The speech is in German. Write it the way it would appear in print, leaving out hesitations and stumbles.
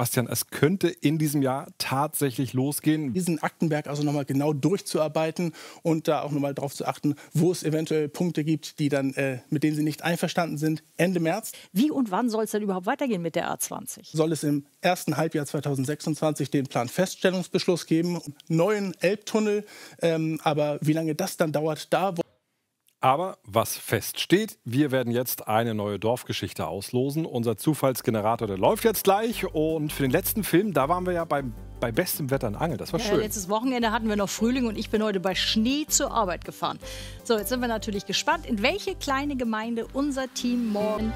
Sebastian, es könnte in diesem Jahr tatsächlich losgehen. Diesen Aktenberg also nochmal genau durchzuarbeiten und da auch nochmal darauf zu achten, wo es eventuell Punkte gibt, die dann, mit denen Sie nicht einverstanden sind. Ende März. Wie und wann soll es denn überhaupt weitergehen mit der A20? Soll es im ersten Halbjahr 2026 den Planfeststellungsbeschluss geben, neuen Elbtunnel. Aber wie lange das dann dauert, Aber was feststeht, wir werden jetzt eine neue Dorfgeschichte auslosen. Unser Zufallsgenerator, der läuft jetzt gleich. Und für den letzten Film, da waren wir ja bei bestem Wetter in Angel. Das war schön. Letztes Wochenende hatten wir noch Frühling und ich bin heute bei Schnee zur Arbeit gefahren. So, jetzt sind wir natürlich gespannt, in welche kleine Gemeinde unser Team morgen